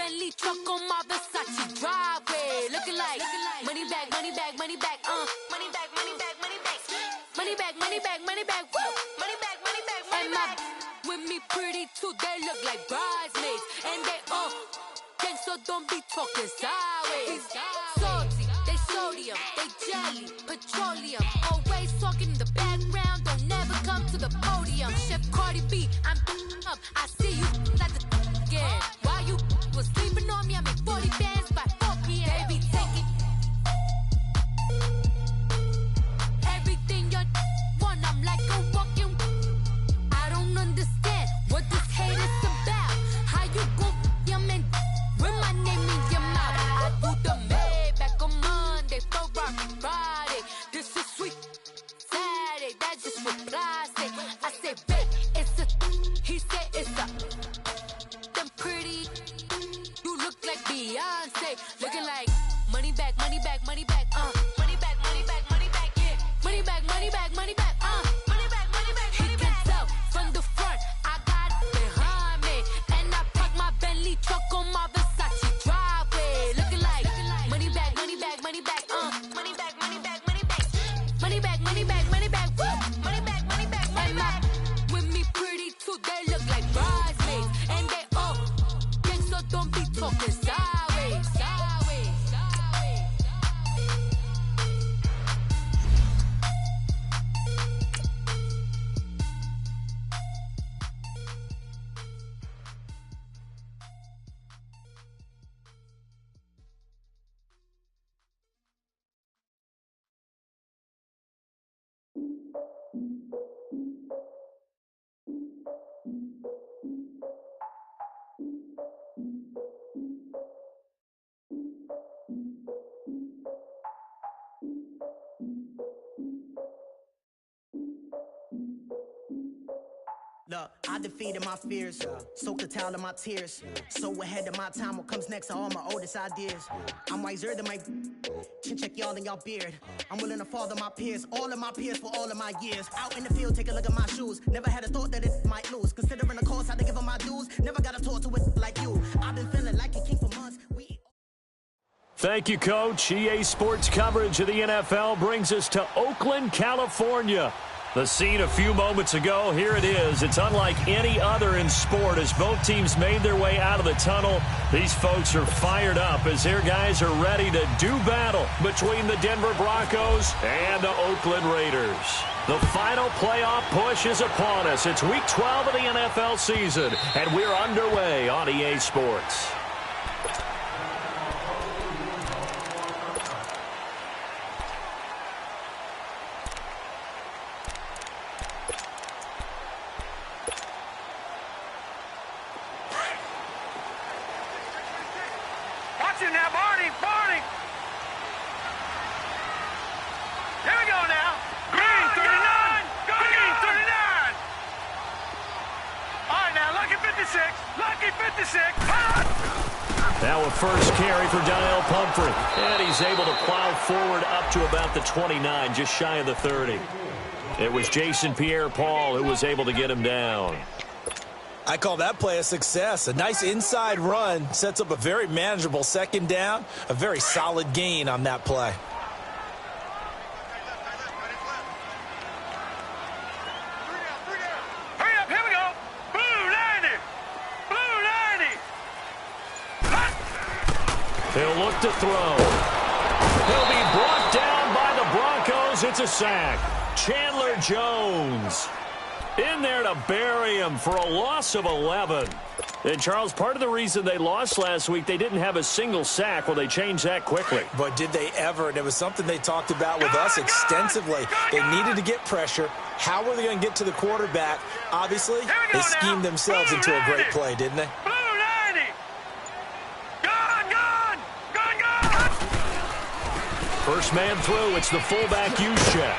Bentley truck on my Versace driveway. Looking like money bag, money bag, money bag, money bag, money bag, money bag, money bag, money bag, money bag, woo, money bag, money bag, money bag. With me pretty too, they look like bridesmaids, and they gang, so don't be talking sideways. Salty, they sodium, they jelly, petroleum. Always talking in the background, don't never come to the podium. Chef Cardi B, I'm up, I see you like the again. While you was sleeping on me, I made 40 bands by 4 p.m. Baby, take it. Everything you want, I'm like a walking. I don't understand what this hate is about. How you go your man with my name in your mouth? I do the Maybach on Monday, Ferrari Friday. This is sweet Saturday, that's just what plastic. I say, babe, it's a. He said it's a. Them pretty. You look like Beyonce, looking like money back, money back, money back, money back, money back, money back, yeah, money back, money back, money back, money back, money back. He can tell from the front, I got it behind me, and I park my Bentley truck on my Versace driveway, looking like money back, money back, money back, money back, money back, money back, money back, money back, money back, woo, money back, money back, money back. With me pretty too, they look like bridesmaids, and they all gang, so don't be talking sideways, sideways, sideways. Look, I defeated my fears, soaked the towel in my tears. So ahead of my time, what comes next are all my oldest ideas. I'm wiser than my chin check y'all in y'all beard. I'm willing to father my peers, all of my peers for all of my years. Out in the field, take a look at my shoes. Never had a thought that it might lose. Considering the cost, I had to give them my dues. Never got a talk to it like you. I've been feeling like a king for months. Thank you, Coach. EA Sports coverage of the NFL brings us to Oakland, California. The scene a few moments ago, here it is. It's unlike any other in sport as both teams made their way out of the tunnel. These folks are fired up as their guys are ready to do battle between the Denver Broncos and the Oakland Raiders. The final playoff push is upon us. It's Week 12 of the NFL season, and we're underway on EA Sports. Now a first carry for Daniel Pumphrey. And he's able to plow forward up to about the 29, just shy of the 30. It was Jason Pierre-Paul who was able to get him down. I call that play a success. A nice inside run sets up a very manageable second down. A very solid gain on that play. He'll look to throw. He'll be brought down by the Broncos. It's a sack. Chandler Jones in there to bury him for a loss of 11. And, Charles, part of the reason they lost last week, they didn't have a single sack. Well, they changed that quickly. But did they ever? And it was something they talked about with us extensively. They needed to get pressure. How were they going to get to the quarterback? Obviously, they schemed themselves into a great play, didn't they? First man through, it's the fullback use check.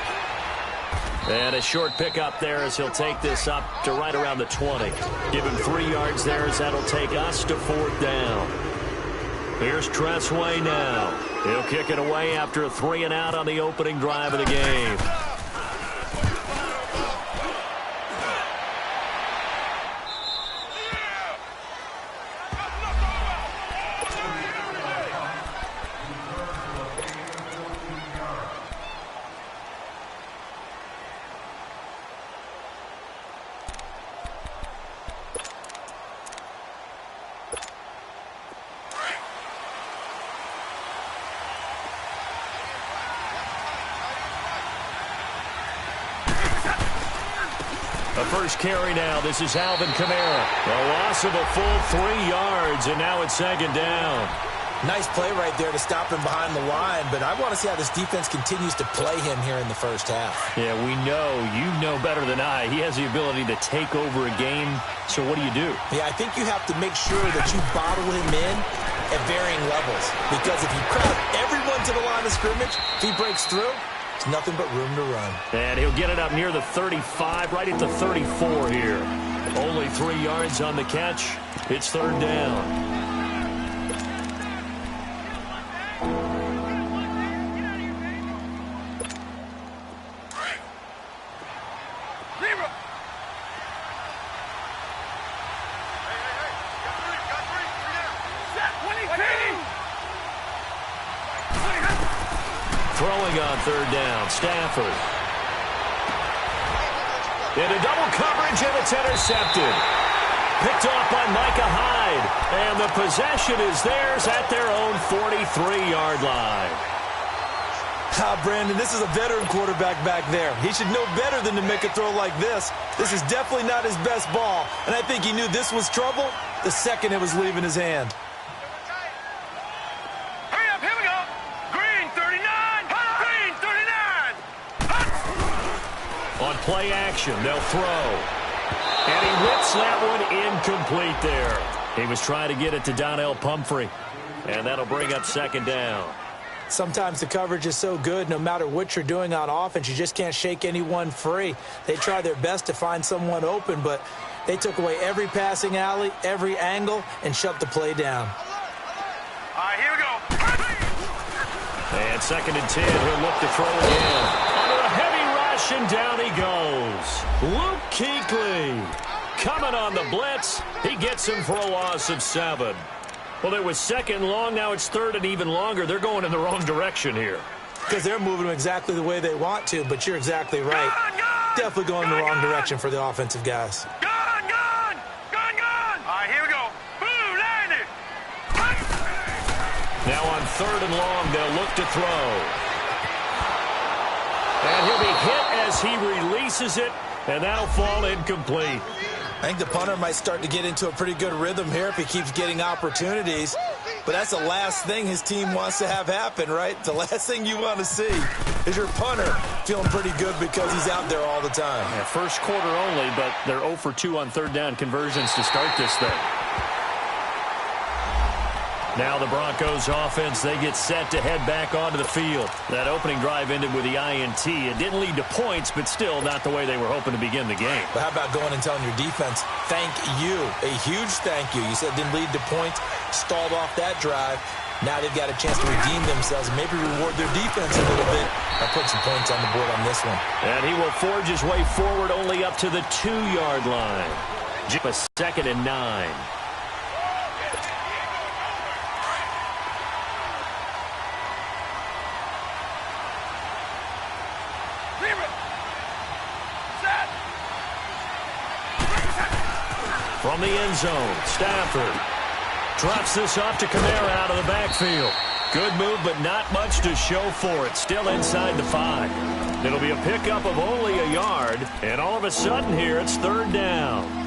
And a short pickup there as he'll take this up to right around the 20. Give him 3 yards there as that'll take us to 4th down. Here's Tressway now. He'll kick it away after a 3 and out on the opening drive of the game. The first carry now. This is Alvin Kamara. A loss of a full 3 yards, and now it's second down. Nice play right there to stop him behind the line, but I want to see how this defense continues to play him here in the first half. Yeah, we know. You know better than I. He has the ability to take over a game, so what do you do? Yeah, I think you have to make sure that you bottle him in at varying levels, because if you crowd everyone to the line of scrimmage, if he breaks through, there's nothing but room to run. And he'll get it up near the 35, right at the 34 here. Only 3 yards on the catch. It's third down. Throwing on third down, Stafford. Into double coverage, and it's intercepted. Picked off by Micah Hyde. And the possession is theirs at their own 43-yard line. Brandon, this is a veteran quarterback back there. He should know better than to make a throw like this. This is definitely not his best ball, and I think he knew this was trouble the second it was leaving his hand. Hurry up, here we go. Green 39, green 39. On play action, they'll throw. And he whips that one incomplete there. He was trying to get it to Donnell Pumphrey, and that'll bring up second down. Sometimes the coverage is so good, no matter what you're doing on offense, you just can't shake anyone free. They try their best to find someone open, but they took away every passing alley, every angle, and shut the play down. All right, here we go. And second and 10, he'll look to throw again. Under a heavy rush, and down he goes. Luke Kuechly coming on the blitz. He gets him for a loss of 7. Well, it was second and long. Now it's third and even longer. They're going in the wrong direction here. Because they're moving exactly the way they want to, but you're exactly right. Definitely going in the wrong direction for the offensive guys. Gone. All right, here we go. Boom, landed. Now on third and long, they'll look to throw. And he'll be hit as he releases it, and that'll fall incomplete. I think the punter might start to get into a pretty good rhythm here if he keeps getting opportunities. But that's the last thing his team wants to have happen, right? The last thing you want to see is your punter feeling pretty good because he's out there all the time. Yeah, first quarter only, but they're 0 for 2 on third down conversions to start this thing. Now the Broncos offense, they get set to head back onto the field. That opening drive ended with the INT. It didn't lead to points, but still not the way they were hoping to begin the game. But how about going and telling your defense, thank you, a huge thank you. You said it didn't lead to points, stalled off that drive. Now they've got a chance to redeem themselves, maybe reward their defense a little bit by putting some points on the board on this one. And he will forge his way forward only up to the 2-yard line. Just a second and 9. From the end zone, Stafford drops this off to Kamara out of the backfield. Good move, but not much to show for it. Still inside the 5. It'll be a pickup of only a yard, and all of a sudden here, it's third down.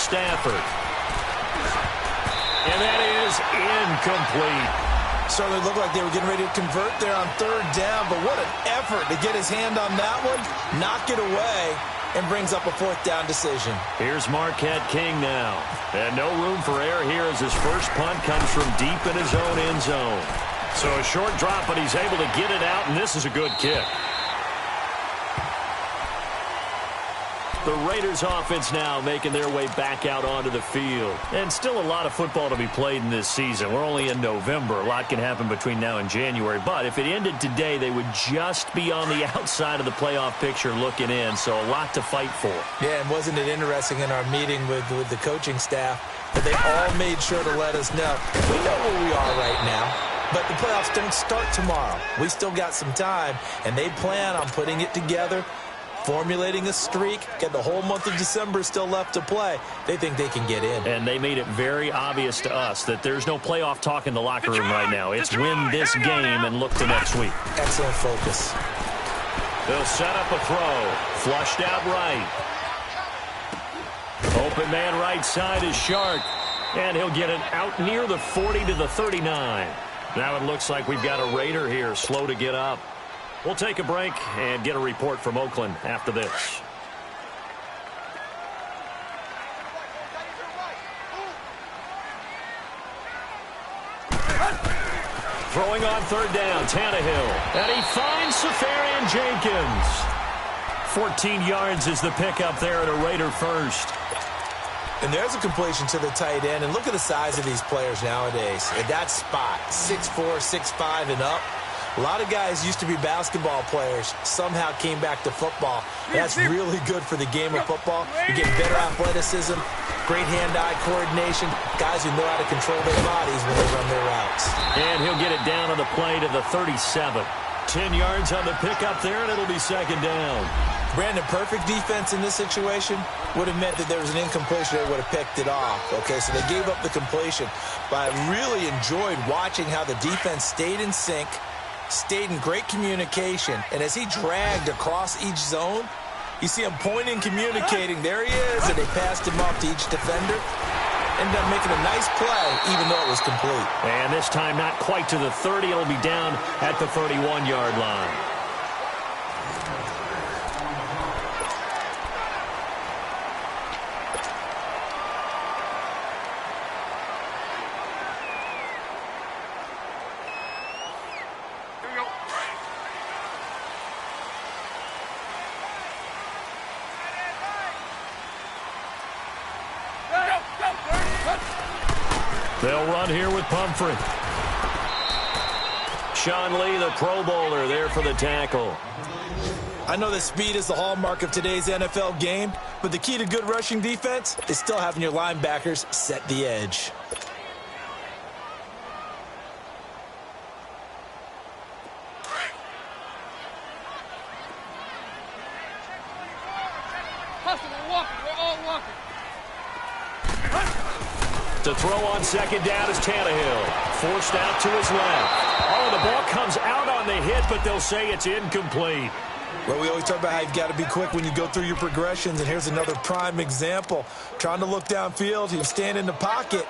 Stafford. And that is incomplete. Certainly looked like they were getting ready to convert there on third down, but what an effort to get his hand on that one, knock it away, and brings up a fourth down decision. Here's Marquette King now. And no room for error here as his first punt comes from deep in his own end zone. So a short drop, but he's able to get it out, and this is a good kick. The Raiders offense now making their way back out onto the field. And still a lot of football to be played in this season. We're only in November. A lot can happen between now and January. But if it ended today, they would just be on the outside of the playoff picture looking in. So a lot to fight for. Yeah, and wasn't it interesting in our meeting with the coaching staff that they all made sure to let us know. We know where we are right now. But the playoffs don't start tomorrow. We still got some time, and they plan on putting it together, formulating a streak, get the whole month of December still left to play. They think they can get in. And they made it very obvious to us that there's no playoff talk in the locker room right now. It's win this game and look to next week. Excellent focus. They'll set up a throw. Flushed out right. Open man right side is Shark. And he'll get it out near the 40 to the 39. Now it looks like we've got a Raider here, slow to get up. We'll take a break and get a report from Oakland after this. Throwing on third down, Tannehill. And he finds Safarian Jenkins. 14 yards is the pickup there at a Raider first. And there's a completion to the tight end. And look at the size of these players nowadays. At that spot, 6'4", 6'5", and up. A lot of guys used to be basketball players, somehow came back to football. That's really good for the game of football. You get better athleticism, great hand-eye coordination, guys who know how to control their bodies when they run their routes. And he'll get it down on the play to the 37. 10 yards on the pickup there, and it'll be second down. Brandon, perfect defense in this situation would have meant that there was an incompletion. They would have picked it off. Okay, so they gave up the completion. But I really enjoyed watching how the defense stayed in sync, stayed in great communication, and as he dragged across each zone, you see him pointing, communicating. There he is, and they passed him off to each defender. Ended up making a nice play, even though it was complete. And this time not quite to the 30. It'll be down at the 31-yard line. They'll run here with Pumphrey. Sean Lee, the Pro Bowler, there for the tackle. I know that speed is the hallmark of today's NFL game, but the key to good rushing defense is still having your linebackers set the edge. To throw on second down is Tannehill. Forced out to his left. Oh, the ball comes out on the hit, but they'll say it's incomplete. Well, we always talk about how you've got to be quick when you go through your progressions, and here's another prime example. Trying to look downfield, he was standing in the pocket,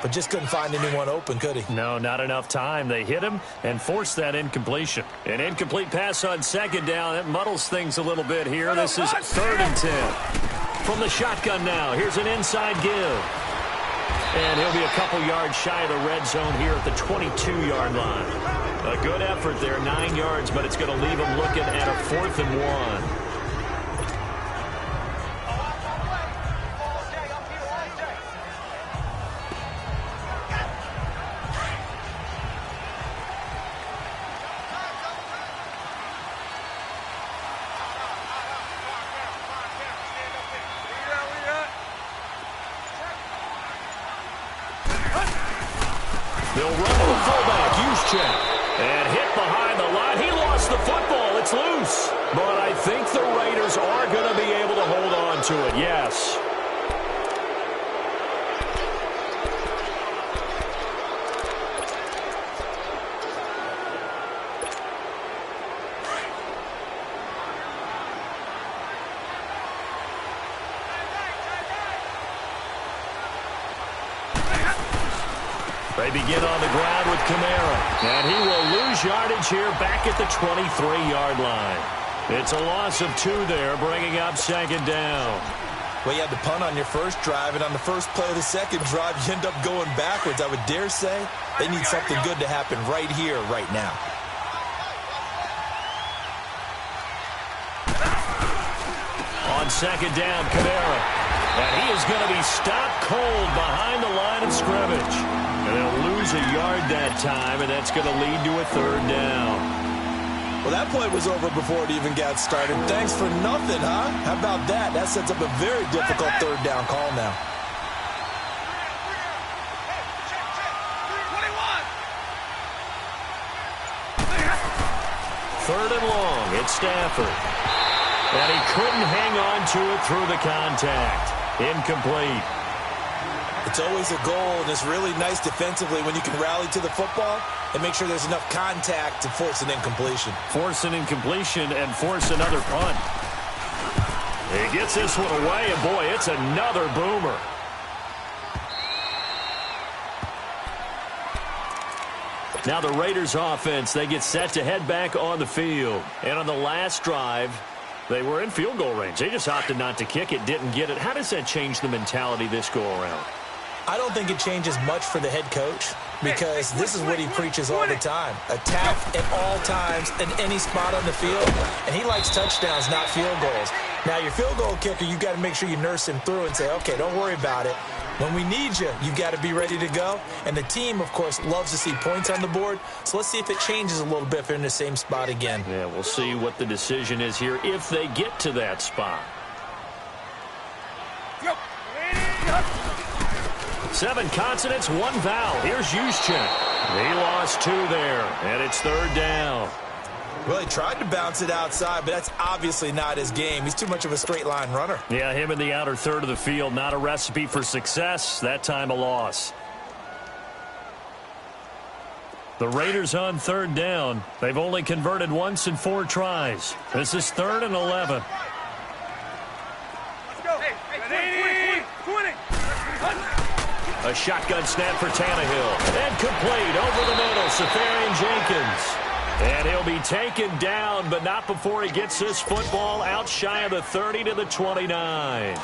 but just couldn't find anyone open, could he? No, not enough time. They hit him and forced that incompletion. An incomplete pass on second down. That muddles things a little bit here. This is 3rd and 10. From the shotgun now, here's an inside give. And he'll be a couple yards shy of the red zone here at the 22-yard line. A good effort there, 9 yards, but it's going to leave him looking at a 4th and 1. They'll run to the fullback, Juszczyk, and hit behind the line. He lost the football. It's loose. But I think the Raiders are going to be able to hold on to it, yes. They begin on the ground with Kamara. And he will lose yardage here back at the 23-yard line. It's a loss of 2 there, bringing up second down. Well, you had the punt on your first drive, and on the first play of the second drive, you end up going backwards. I would dare say they need something good to happen right here, right now. On second down, Kamara. And he is going to be stopped cold behind the line of scrimmage. And they'll lose a yard that time, and that's going to lead to a 3rd down. Well, that play was over before it even got started. Thanks for nothing, huh? How about that? That sets up a very difficult 3rd down call now. 3rd and long. It's Stafford. And he couldn't hang on to it through the contact. Incomplete. It's always a goal, and it's really nice defensively when you can rally to the football and make sure there's enough contact to force an incompletion. Force an incompletion and force another punt. He gets this one away, and boy, it's another boomer. Now the Raiders offense, they get set to head back on the field. And on the last drive, they were in field goal range. They just opted not to kick it, didn't get it. How does that change the mentality this go around? I don't think it changes much for the head coach because this is what he preaches all the time. Attack at all times in any spot on the field. And he likes touchdowns, not field goals. Now, your field goal kicker, you've got to make sure you nurse him through and say, okay, don't worry about it. When we need you, you've got to be ready to go. And the team, of course, loves to see points on the board. So let's see if it changes a little bit if they're in the same spot again. Yeah, we'll see what the decision is here if they get to that spot. 7 consonants, 1 vowel. Here's Juszczyk. He lost 2 there, and it's 3rd down. Well, he tried to bounce it outside, but that's obviously not his game. He's too much of a straight line runner. Yeah, him in the outer third of the field, not a recipe for success. That time a loss. The Raiders on 3rd down. They've only converted once in 4 tries. This is 3rd and 11. Let's go. Hey, 20. A shotgun snap for Tannehill. And complete over the middle, Safarian Jenkins. And he'll be taken down, but not before he gets this football out shy of the 30 to the 29.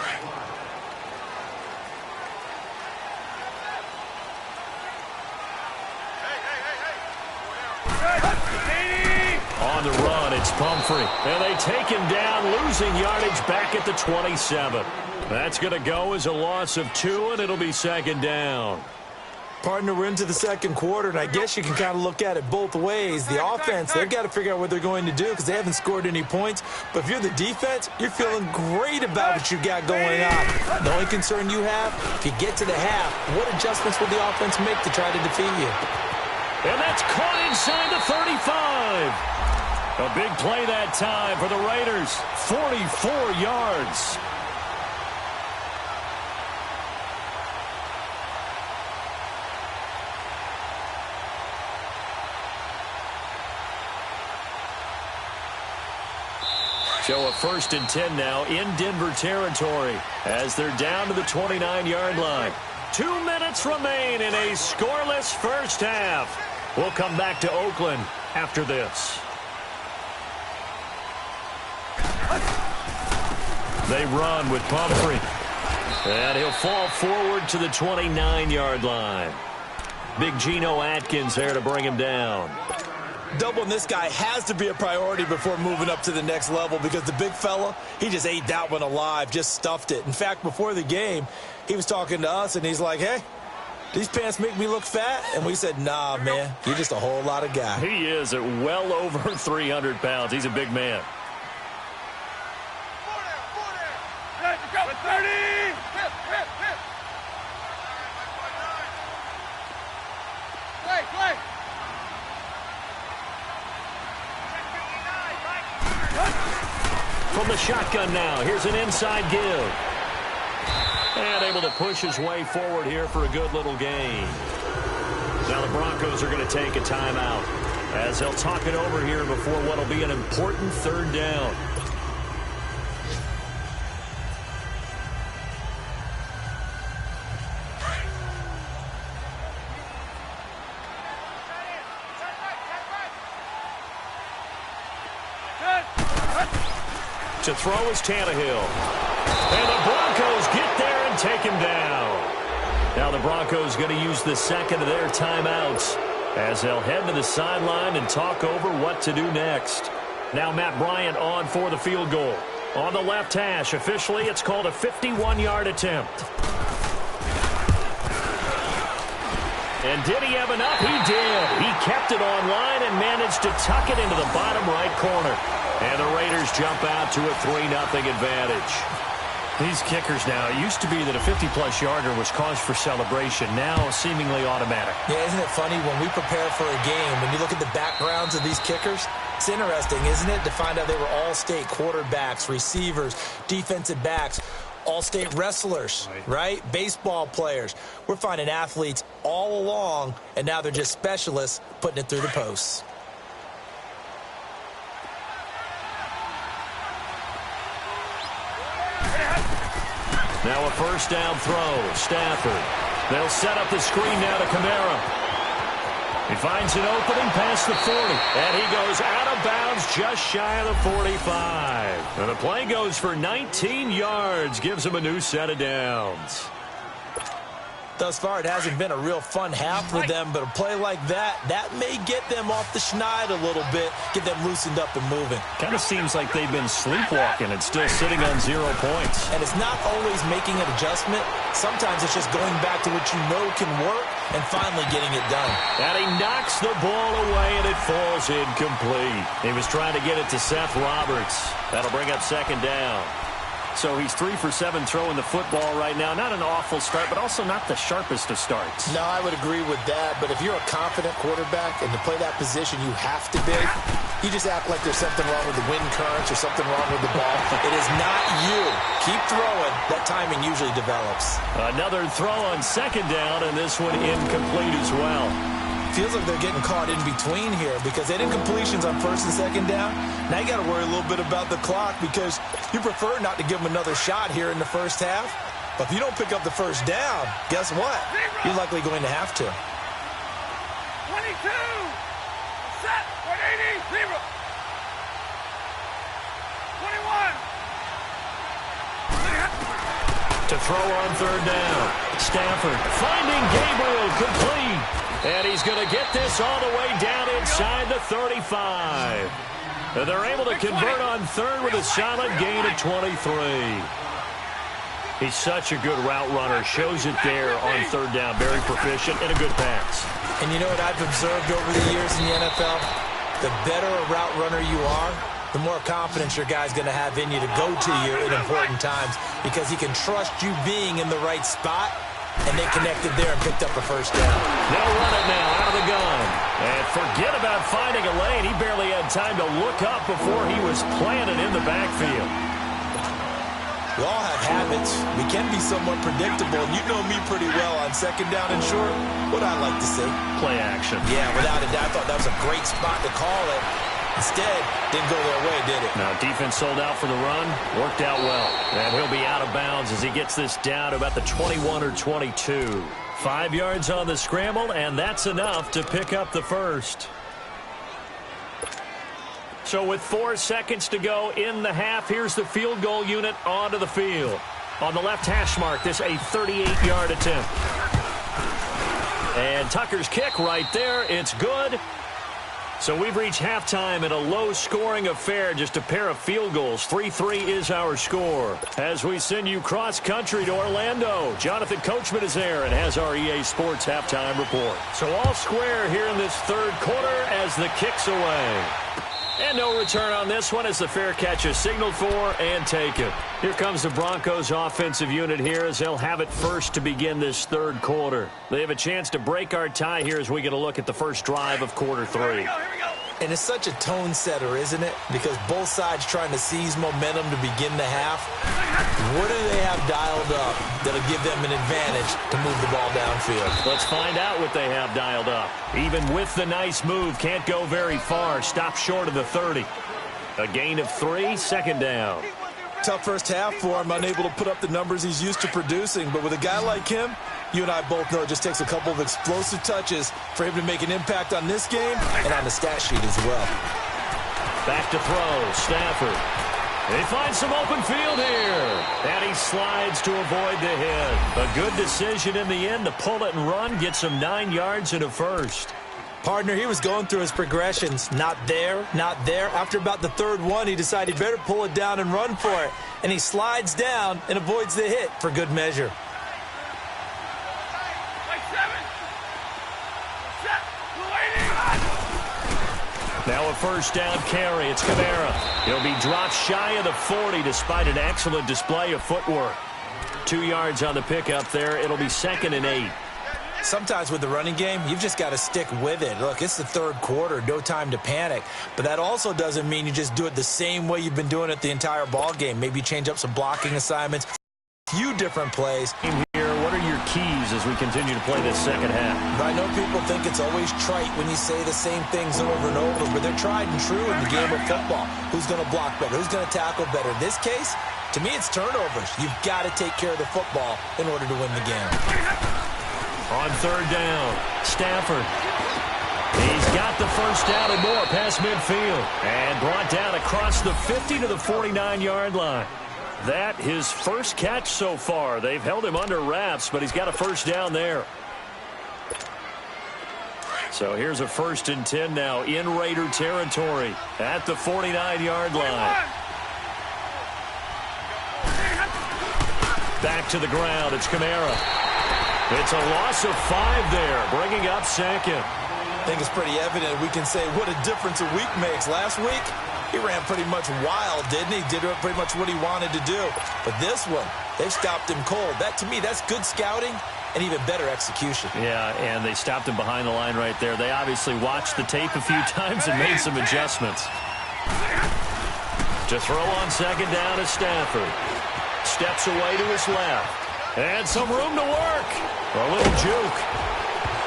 On the run, it's Pumphrey. And they take him down, losing yardage back at the 27. That's going to go as a loss of 2, and it'll be 2nd down. Partner, we're into the 2nd quarter, and I guess you can kind of look at it both ways. The offense, they've got to figure out what they're going to do because they haven't scored any points. But if you're the defense, you're feeling great about what you got going on. The only concern you have, if you get to the half, what adjustments will the offense make to try to defeat you? And that's caught inside the 35. A big play that time for the Raiders. 44 yards. So a 1st and 10 now in Denver territory as they're down to the 29-yard line. 2 minutes remain in a scoreless first half. We'll come back to Oakland after this. They run with Pumphrey. And he'll fall forward to the 29-yard line. Big Geno Atkins there to bring him down. Doubling this guy has to be a priority before moving up to the next level because the big fella, he just ate that one alive, just stuffed it. In fact, before the game, he was talking to us, and he's like, hey, these pants make me look fat? And we said, nah, man, you're just a whole lot of guy. He is at well over 300 pounds. He's a big man. 30. Play. From the shotgun now, here's an inside give. And able to push his way forward here for a good little gain. Now the Broncos are going to take a timeout as they'll talk it over here before what will be an important 3rd down. To throw is Tannehill. And the Broncos get there and take him down. Now the Broncos going to use the 2nd of their timeouts as they'll head to the sideline and talk over what to do next. Now Matt Bryant on for the field goal. On the left hash, officially it's called a 51-yard attempt. And did he have enough? He did. He kept it online and managed to tuck it into the bottom right corner. And the Raiders jump out to a 3-0 advantage. These kickers now, it used to be that a 50-plus yarder was cause for celebration. Now, seemingly automatic. Yeah, isn't it funny when we prepare for a game, when you look at the backgrounds of these kickers, it's interesting, isn't it, to find out they were all-state quarterbacks, receivers, defensive backs, all-state wrestlers, right? Baseball players. We're finding athletes all along, and now they're just specialists putting it through the posts. Now a first down throw. Stafford. They'll set up the screen now to Kamara. He finds an opening past the 40. And he goes out of bounds just shy of the 45. And the play goes for 19 yards. Gives him a new set of downs. Thus far, it hasn't been a real fun half for them, but a play like that may get them off the schneid a little bit, get them loosened up and moving. Kind of seems like they've been sleepwalking and still sitting on 0 points. And it's not always making an adjustment. Sometimes it's just going back to what you know can work and finally getting it done. And he knocks the ball away, and it falls incomplete. He was trying to get it to Seth Roberts. That'll bring up second down. So he's 3 for 7 throwing the football right now. Not an awful start, but also not the sharpest of starts. No, I would agree with that. But if you're a confident quarterback and to play that position, you have to be. You just act like there's something wrong with the wind currents or something wrong with the ball. It is not you. Keep throwing. That timing usually develops. Another throw on second down, and this one incomplete as well. Feels like they're getting caught in between here because they did completions on first and second down. Now you got to worry a little bit about the clock because you prefer not to give them another shot here in the first half. But if you don't pick up the first down, guess what? You're likely going to have to. 22. Set. 180. 0. 21. To throw on third down. Stafford finding Gabriel complete. And he's going to get this all the way down inside the 35. And they're able to convert on third with a solid gain of 23. He's such a good route runner. Shows it there on third down. Very proficient and a good pass. And you know what I've observed over the years in the NFL? The better a route runner you are, the more confidence your guy's going to have in you to go to you in important times because he can trust you being in the right spot. And they connected there and picked up a first down. They'll run it now out of the gun. And forget about finding a lane. He barely had time to look up before he was planted in the backfield. We all have habits. We can be somewhat predictable. And you know me pretty well on second down and short. What I like to see. Play action. Yeah, without a doubt. I thought that was a great spot to call it. Instead, didn't go their way, did it? Now, defense sold out for the run. Worked out well. And he'll be out of bounds as he gets this down to about the 21 or 22. 5 yards on the scramble, and that's enough to pick up the first. So with 4 seconds to go in the half, here's the field goal unit onto the field. On the left hash mark, this a 38-yard attempt. And Tucker's kick right there. It's good. So we've reached halftime in a low-scoring affair, just a pair of field goals. 3-3 is our score. As we send you cross-country to Orlando, Jonathan Coachman is there and has our EA Sports halftime report. So all square here in this third quarter as the kick's away. And no return on this one as the fair catch is signaled for and taken. Here comes the Broncos offensive unit here as they'll have it first to begin this third quarter. They have a chance to break our tie here as we get a look at the first drive of quarter 3. Here we go. And it's such a tone setter, isn't it? Because both sides trying to seize momentum to begin the half. What do they have dialed up that'll give them an advantage to move the ball downfield? Let's find out what they have dialed up. Even with the nice move, can't go very far. Stop short of the 30. A gain of 3, second down. Tough first half for him, unable to put up the numbers he's used to producing. But with a guy like him, you and I both know it just takes a couple of explosive touches for him to make an impact on this game and on the stat sheet as well. Back to throw, Stafford. They find some open field here. And he slides to avoid the hit. A good decision in the end to pull it and run, gets him 9 yards and a first. Partner, he was going through his progressions. Not there, not there. After about the third one, he decided he better pull it down and run for it. And he slides down and avoids the hit for good measure. Now a first down carry. It's Kamara. He'll be dropped shy of the 40 despite an excellent display of footwork. 2 yards on the pickup there. It'll be 2nd and 8. Sometimes with the running game, you've just got to stick with it. Look, it's the 3rd quarter, no time to panic. But that also doesn't mean you just do it the same way you've been doing it the entire ball game. Maybe change up some blocking assignments, a few different plays. Here, what are your keys as we continue to play this second half? I know people think it's always trite when you say the same things over and over, but they're tried and true in the game of football. Who's going to block better? Who's going to tackle better? In this case, to me, it's turnovers. You've got to take care of the football in order to win the game. On 3rd down, Stafford. He's got the first down and more past midfield. And brought down across the 50 to the 49-yard line. That his first catch so far. They've held him under wraps, but he's got a first down there. So here's a 1st and 10 now in Raider territory at the 49-yard line. Back to the ground. It's Kamara. It's a loss of 5 there, bringing up 2nd. I think it's pretty evident. We can say what a difference a week makes. Last week, he ran pretty much wild, didn't he? Did pretty much what he wanted to do. But this one, they've stopped him cold. That, to me, that's good scouting and even better execution. Yeah, and they stopped him behind the line right there. They obviously watched the tape a few times and made some adjustments. To throw on 2nd down is Stafford. Steps away to his left. And some room to work. A little juke.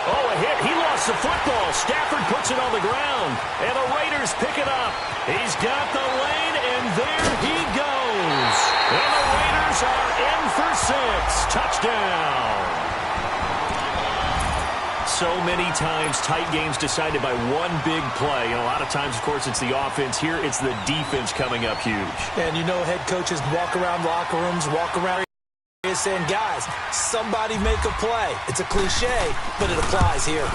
Oh, a hit. He lost the football. Stafford puts it on the ground. And the Raiders pick it up. He's got the lane, and there he goes. And the Raiders are in for 6. Touchdown. So many times tight games decided by one big play. And a lot of times, of course, it's the offense. Here, it's the defense coming up huge. And you know head coaches walk around locker rooms, walk around saying, guys, somebody make a play. It's a cliche, but it applies here.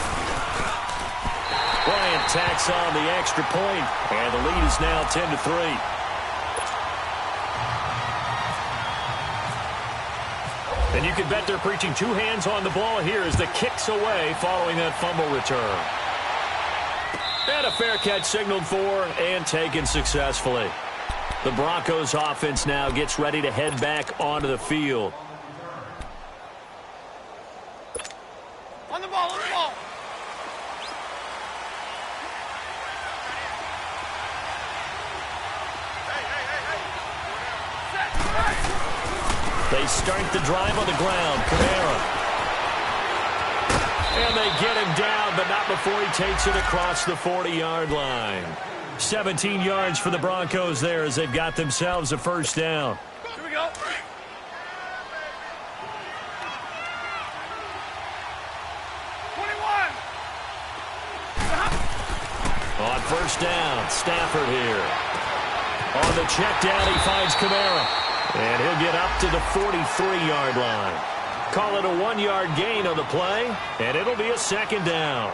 Bryant tacks on the extra point, and the lead is now 10-3. And you can bet they're preaching 2 hands on the ball here as the kick's away following that fumble return. And a fair catch signaled for and taken successfully. The Broncos offense now gets ready to head back onto the field. On the ball, on the ball. They start the drive on the ground. Kamara. And they get him down, but not before he takes it across the 40-yard line. 17 yards for the Broncos there as they've got themselves a first down. Here we go. On first down, Stafford here. On the check down, he finds Kamara. And he'll get up to the 43-yard line. Call it a 1-yard gain on the play, and it'll be a 2nd down.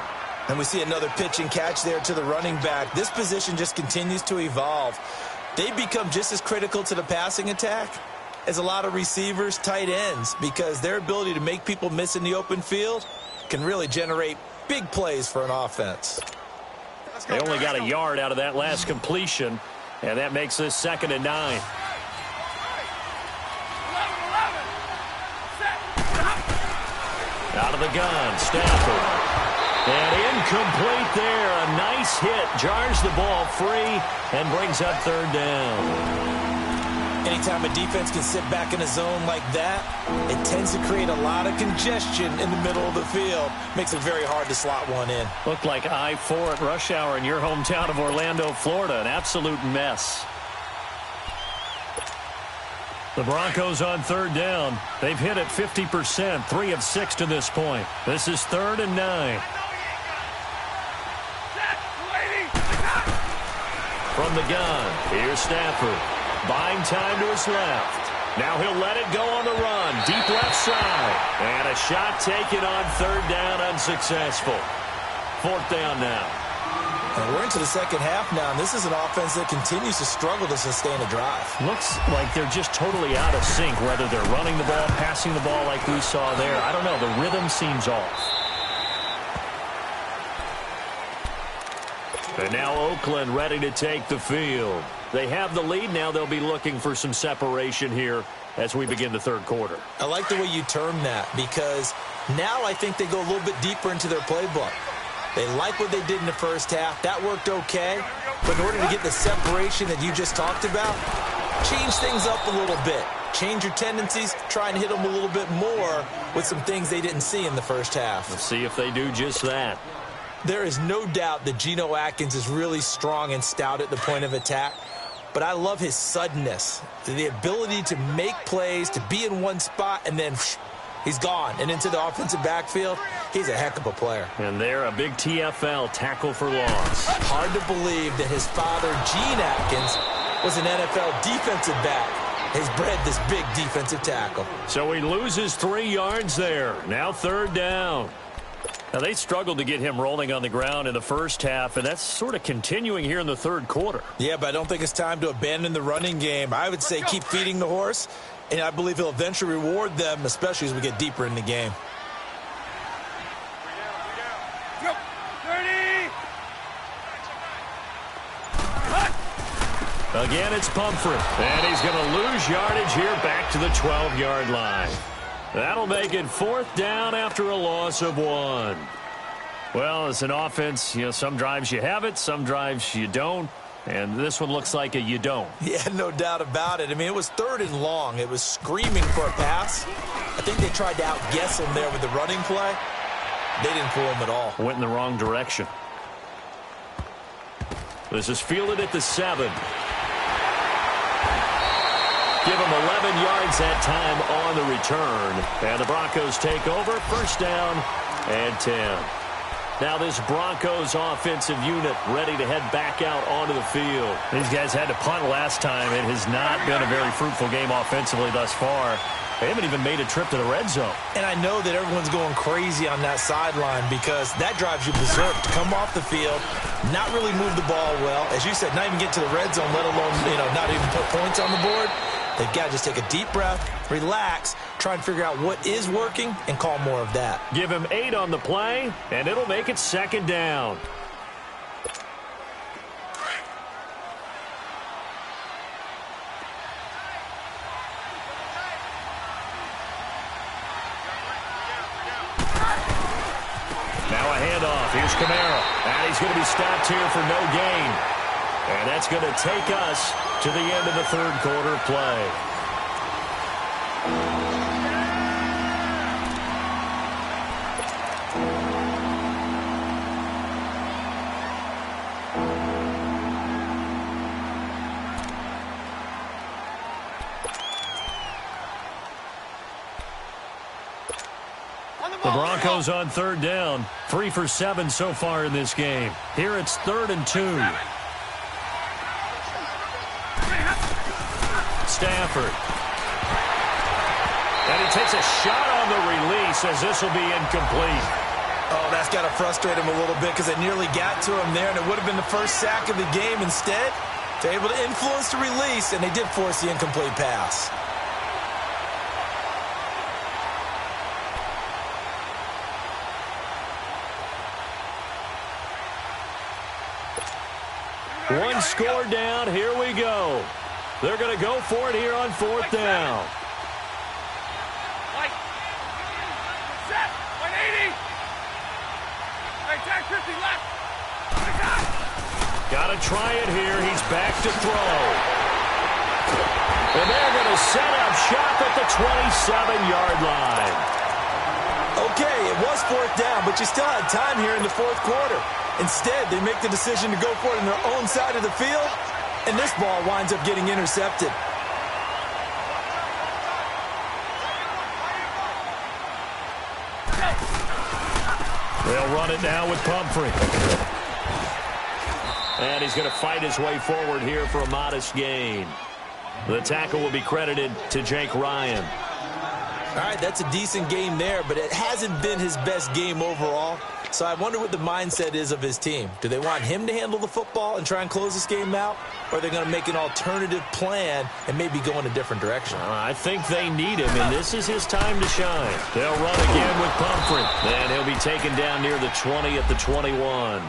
And we see another pitch and catch there to the running back. This position just continues to evolve. They become just as critical to the passing attack as a lot of receivers, tight ends, because their ability to make people miss in the open field can really generate big plays for an offense. They only got a yard out of that last completion, and that makes this 2nd and 9. Out of the gun, Stafford. And incomplete there. A nice hit. Jars the ball free and brings up 3rd down. Anytime a defense can sit back in a zone like that, it tends to create a lot of congestion in the middle of the field. Makes it very hard to slot one in. Looked like I-4 at rush hour in your hometown of Orlando, Florida. An absolute mess. The Broncos on 3rd down. They've hit it 50%, 3 of 6 to this point. This is 3rd and 9. From the gun, here's Stafford. Buying time to his left. Now he'll let it go on the run. Deep left side. And a shot taken on 3rd down, unsuccessful. 4th down now. And we're into the second half now, and this is an offense that continues to struggle to sustain a drive. Looks like they're just totally out of sync, whether they're running the ball, passing the ball like we saw there. I don't know. The rhythm seems off. And now Oakland ready to take the field. They have the lead. Now they'll be looking for some separation here as we begin the third quarter. I like the way you term that, because now I think they go a little bit deeper into their playbook. They like what they did in the first half. That worked okay. But in order to get the separation that you just talked about, change things up a little bit. Change your tendencies. Try and hit them a little bit more with some things they didn't see in the first half. Let's see if they do just that. There is no doubt that Geno Atkins is really strong and stout at the point of attack. But I love his suddenness, the ability to make plays, to be in one spot, and then he's gone. And into the offensive backfield, he's a heck of a player. And they're a big TFL, tackle for loss. Hard to believe that his father, Gene Atkins, was an NFL defensive back. Has bred this big defensive tackle. So he loses 3 yards there. Now third down. Now, they struggled to get him rolling on the ground in the first half, and that's sort of continuing here in the third quarter. Yeah, but I don't think it's time to abandon the running game. I would say keep feeding the horse, and I believe he'll eventually reward them, especially as we get deeper in the game. Again, it's Pumphrey, and he's going to lose yardage here back to the 12-yard line. That'll make it fourth down after a loss of 1. Well, as an offense, some drives you have it, some drives you don't, and this one looks like a you don't. Yeah, no doubt about it. I mean, it was 3rd and long. It was screaming for a pass. I think they tried to outguess him there with the running play. They didn't fool him at all. Went in the wrong direction. This is fielded at the 7. Give him 11 yards that time on the return. And the Broncos take over. First down and 10. Now this Broncos offensive unit ready to head back out onto the field. These guys had to punt last time. It has not been a very fruitful game offensively thus far. They haven't even made a trip to the red zone. And I know that everyone's going crazy on that sideline because that drives you berserk to come off the field, not really move the ball well. As you said, not even get to the red zone, let alone, not even put points on the board. They've got to just take a deep breath, relax, try and figure out what is working, and call more of that. Give him 8 on the play, and it'll make it second down. Now a handoff. Here's Kamara. And he's going to be stopped here for no gain. And that's going to take us to the end of the third quarter play. The Broncos on third down. 3 for 7 so far in this game. Here it's 3rd and 2. Stafford. And he takes a shot on the release as this will be incomplete. Oh, that's got to frustrate him a little bit because they nearly got to him there, and it would have been the first sack of the game. Instead, they're able to influence the release, and they did force the incomplete pass. One score down. Here we go. They're going to go for it here on 4th down. Set. 180. Right, Jack 50 left. Got to try it here. He's back to throw. And they're going to set up shop at the 27-yard line. Okay, it was 4th down, but you still had time here in the 4th quarter. Instead, they make the decision to go for it on their own side of the field, and this ball winds up getting intercepted. They'll run it now with Pumphrey. And he's going to fight his way forward here for a modest gain. The tackle will be credited to Jake Ryan. All right, that's a decent game there, but it hasn't been his best game overall. So I wonder what the mindset is of his team. Do they want him to handle the football and try and close this game out? Or are they going to make an alternative plan and maybe go in a different direction? I think they need him, and this is his time to shine. They'll run again with Pumphrey. And he'll be taken down near the 20 at the 21.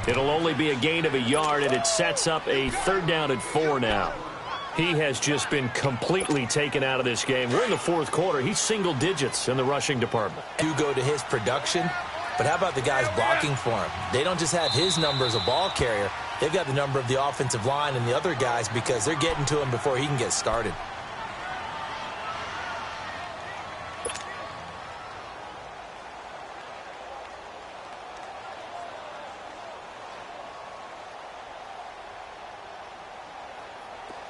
It'll only be a gain of a yard, and it sets up a 3rd down and 4 now. He has just been completely taken out of this game. We're in the 4th quarter. He's single digits in the rushing department. Do go to his production, but how about the guys blocking for him? They don't just have his number as a ball carrier. They've got the number of the offensive line and the other guys because they're getting to him before he can get started.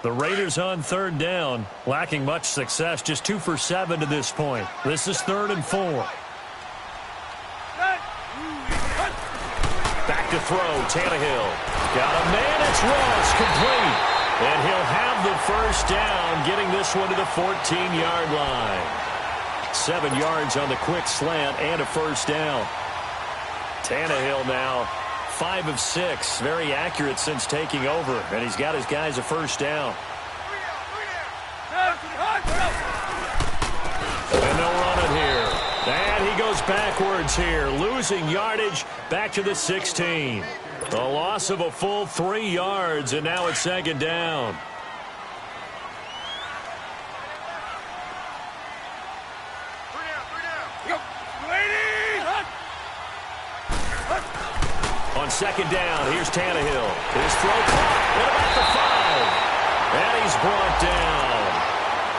The Raiders on 3rd down, lacking much success, just 2 for 7 to this point. This is 3rd and 4. Back to throw, Tannehill. Got a man, it's Ross, complete. And he'll have the 1st down, getting this one to the 14-yard line. 7 yards on the quick slant and a 1st down. Tannehill now 5 of 6, very accurate since taking over, and he's got his guys a 1st down. And they'll run it here. And he goes backwards here, losing yardage back to the 16. A loss of a full 3 yards, and now it's 2nd down. On 2nd down, here's Tannehill. His throw caught at about the 5. And he's brought down.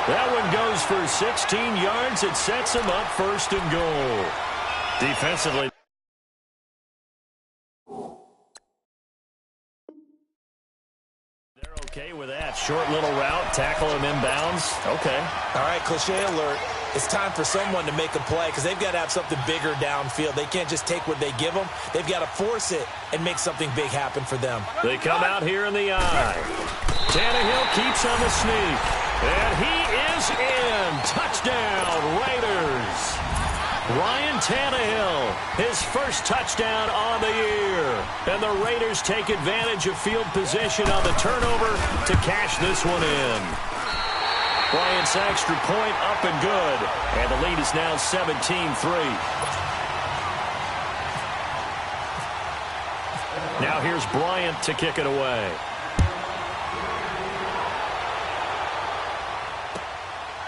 That one goes for 16 yards. It sets him up 1st and goal. Defensively, they're okay with that. Short little route, tackle him inbounds. Okay. All right, cliche alert. It's time for someone to make a play because they've got to have something bigger downfield. They can't just take what they give them. They've got to force it and make something big happen for them. They come out here in the eye. Tannehill keeps on the sneak. And he is in. Touchdown, Raiders. Ryan Tannehill, his 1st touchdown on the year. And the Raiders take advantage of field position on the turnover to cash this one in. Bryant's extra point up and good. And the lead is now 17-3. Now here's Bryant to kick it away.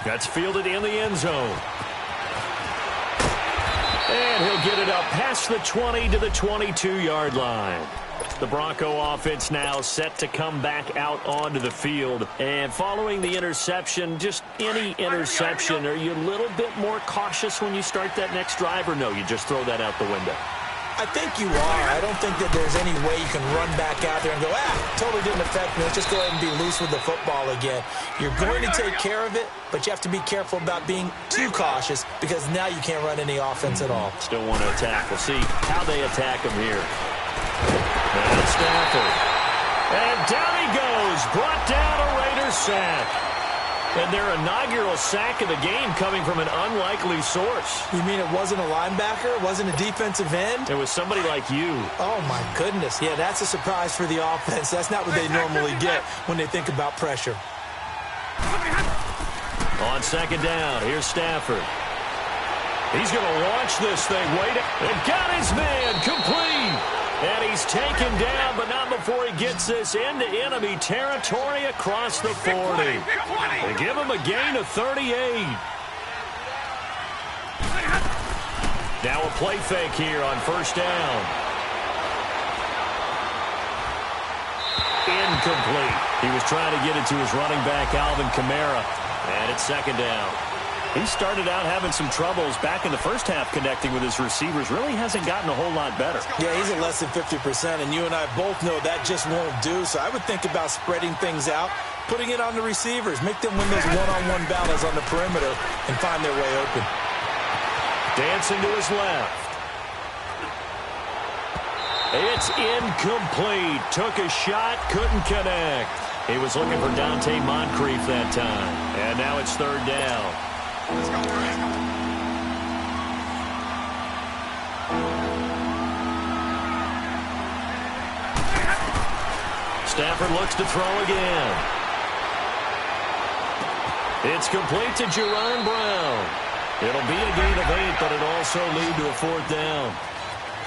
That's fielded in the end zone. And he'll get it up past the 20 to the 22-yard line. The Bronco offense now set to come back out onto the field. And following the interception, just any interception, are you a little bit more cautious when you start that next drive, or no, you just throw that out the window? I think you are. I don't think that there's any way you can run back out there and go, totally didn't affect me. Let's just go ahead and be loose with the football again. You're going to take care of it, but you have to be careful about being too cautious because now you can't run any offense at all. Still want to attack. We'll see how they attack him here. And Stafford. And down he goes. Brought down a Raiders sack. And their inaugural sack of the game coming from an unlikely source. You mean it wasn't a linebacker? It wasn't a defensive end? It was somebody like you. Oh, my goodness. Yeah, that's a surprise for the offense. That's not what they normally get when they think about pressure. On 2nd down, here's Stafford. He's going to launch this thing. Wait, and got his man complete. And he's taken down, but not before he gets this into enemy territory across the 40. They give him a gain of 38. Now a play fake here on 1st down. Incomplete. He was trying to get it to his running back, Alvin Kamara. And it's 2nd down. He started out having some troubles back in the first half connecting with his receivers. Really hasn't gotten a whole lot better. Yeah, he's at less than 50%, and you and I both know that just won't do. So I would think about spreading things out, putting it on the receivers, make them win those one-on-one battles on the perimeter and find their way open. Dancing to his left. It's incomplete. Took a shot, couldn't connect. He was looking for Dante Moncrief that time. And now it's 3rd down. Let's go, Stafford looks to throw again. It's complete to Jerron Brown. It'll be a gain of 8, but it'll also lead to a 4th down.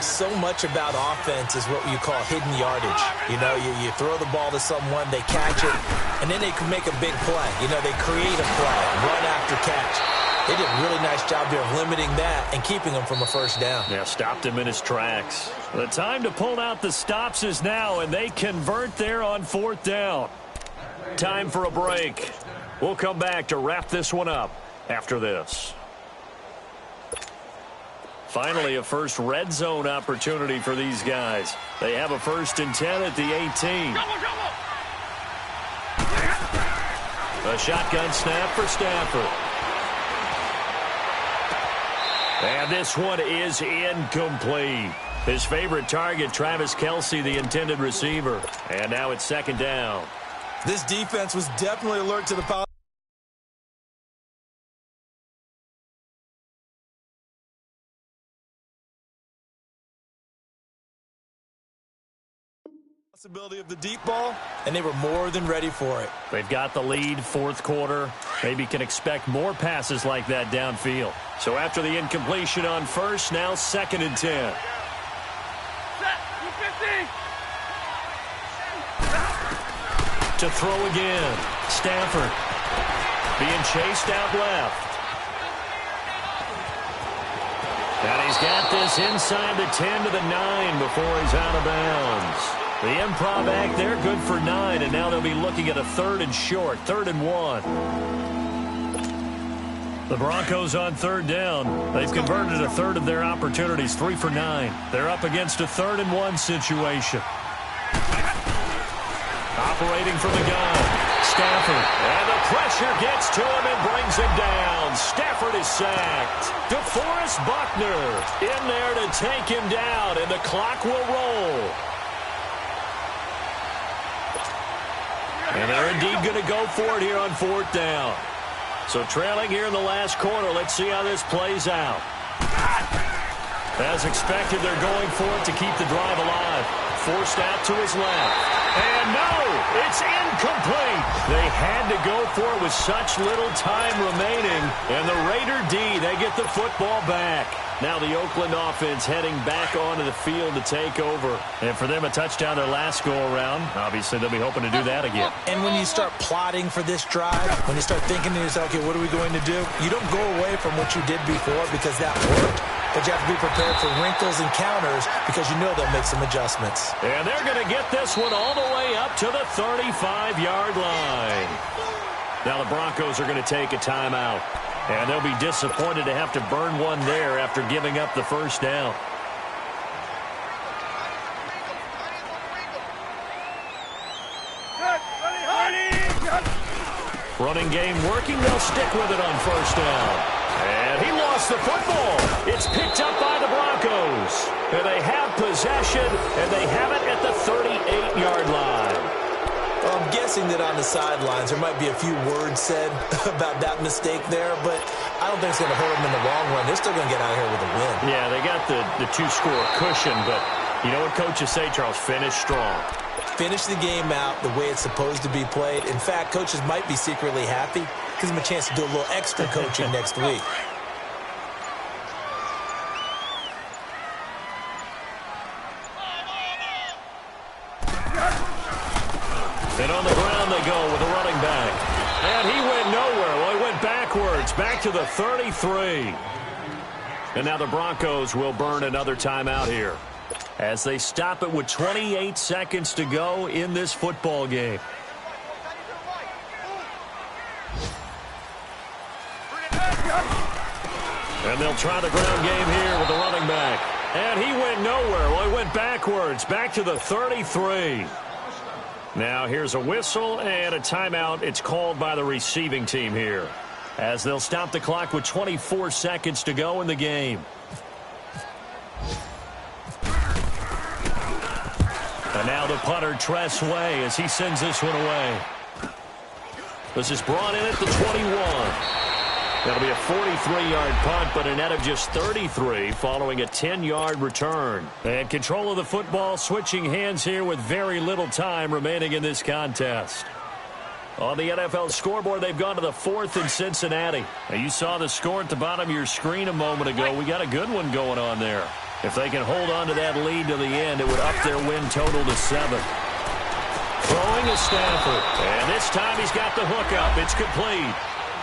So much about offense is what you call hidden yardage. You know, you throw the ball to someone, they catch it, and then they can make a big play. You know, they create a play, run after catch. They did a really nice job there of limiting that and keeping him from a first down. Yeah, stopped him in his tracks. The time to pull out the stops is now, and they convert there on 4th down. Time for a break. We'll come back to wrap this one up after this. Finally, a first red zone opportunity for these guys. They have a 1st and 10 at the 18. A shotgun snap for Stafford. And this one is incomplete. His favorite target, Travis Kelce, the intended receiver. And now it's 2nd down. This defense was definitely alert to the possibility of the deep ball, and they were more than ready for it. They've got the lead, 4th quarter. Maybe can expect more passes like that downfield. So after the incompletion on 1st, now 2nd and 10. To throw again. Stafford being chased out left. And he's got this inside the 10 to the 9 before he's out of bounds. The improv act there, good for 9, and now they'll be looking at a 3rd and short, 3rd and 1. The Broncos on 3rd down. They've converted a 1/3 of their opportunities, 3 for 9. They're up against a 3rd and 1 situation. Operating from the gun, Stafford. And the pressure gets to him and brings him down. Stafford is sacked. DeForest Buckner in there to take him down, and the clock will roll. And they're indeed going to go for it here on 4th down. So trailing here in the last quarter, let's see how this plays out. As expected, they're going for it to keep the drive alive. Forced out to his left. And no, it's incomplete. They had to go for it with such little time remaining. And the Raider D, they get the football back. Now the Oakland offense heading back onto the field to take over. And for them, a touchdown their last go-around. Obviously, they'll be hoping to do that again. And when you start plotting for this drive, when you start thinking to yourself, okay, what are we going to do? You don't go away from what you did before because that worked. But you have to be prepared for wrinkles and counters because you know they'll make some adjustments. And they're going to get this one all the way up to the 35-yard line. Now the Broncos are going to take a timeout. And they'll be disappointed to have to burn one there after giving up the 1st down. Running game working. They'll stick with it on 1st down. And he lost the football. It's picked up by the Broncos. And they have possession, and they have it at the 38-yard line. Well, I'm guessing that on the sidelines there might be a few words said about that mistake there, but I don't think it's going to hurt them in the long run. They're still going to get out of here with a win. Yeah, they got the 2-score cushion, but you know what coaches say, Charles? Finish strong. Finish the game out the way it's supposed to be played. In fact, coaches might be secretly happy. Gives them a chance to do a little extra coaching next week. And on the ground they go with a running back. And he went nowhere. Well, he went backwards, back to the 33. And now the Broncos will burn another timeout here as they stop it with 28 seconds to go in this football game. And they'll try the ground game here with the running back. And he went nowhere. Well, he went backwards, back to the 33. Now here's a whistle and a timeout. It's called by the receiving team here as they'll stop the clock with 24 seconds to go in the game. And now the punter, Tress Way, as he sends this one away. This is brought in at the 21. That'll be a 43-yard punt, but a net of just 33 following a 10-yard return. And control of the football switching hands here with very little time remaining in this contest. On the NFL scoreboard, they've gone to the 4th in Cincinnati. Now, you saw the score at the bottom of your screen a moment ago. We got a good one going on there. If they can hold on to that lead to the end, it would up their win total to 7. Throwing is Stafford. And this time he's got the hook up. It's complete.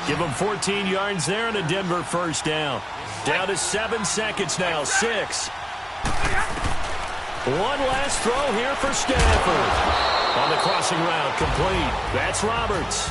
Give him 14 yards there and a Denver first down. Down to 7 seconds now. 6. One last throw here for Stafford. On the crossing route, complete. That's Roberts.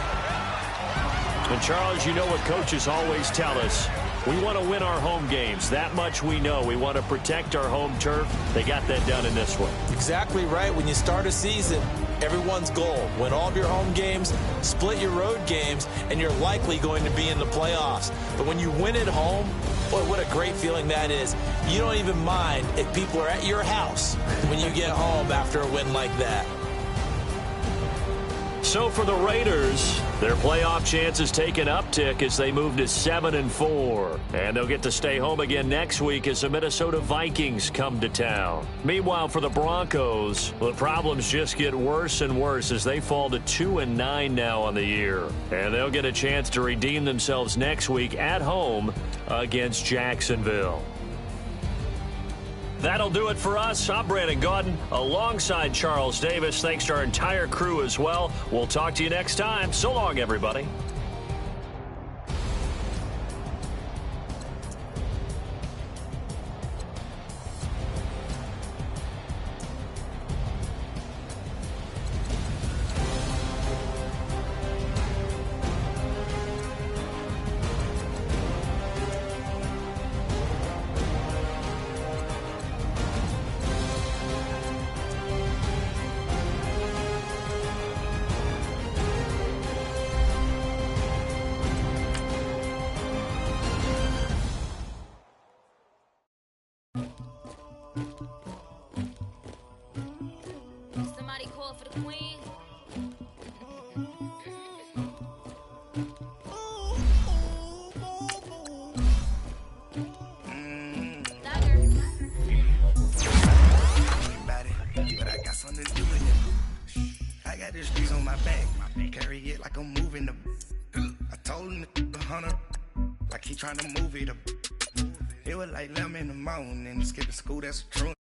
And Charles, you know what coaches always tell us. We want to win our home games. That much we know. We want to protect our home turf. They got that done in this one. Exactly right. When you start a season, everyone's goal: win all of your home games, split your road games, and you're likely going to be in the playoffs. But when you win at home, boy, what a great feeling that is. You don't even mind if people are at your house when you get home after a win like that. So for the Raiders, their playoff chances take an uptick as they move to 7-4. And they'll get to stay home again next week as the Minnesota Vikings come to town. Meanwhile, for the Broncos, the problems just get worse and worse as they fall to 2-9 now on the year. And they'll get a chance to redeem themselves next week at home against Jacksonville. That'll do it for us. I'm Brandon Gaudin alongside Charles Davis. Thanks to our entire crew as well. We'll talk to you next time. So long, everybody. Somebody call for the queen. But I got something to do with it. I got this streets on my back. Carry it like I'm moving the. I told him the 100, like he trying to move it up. It was like 11 in the morning, skipping school, that's true.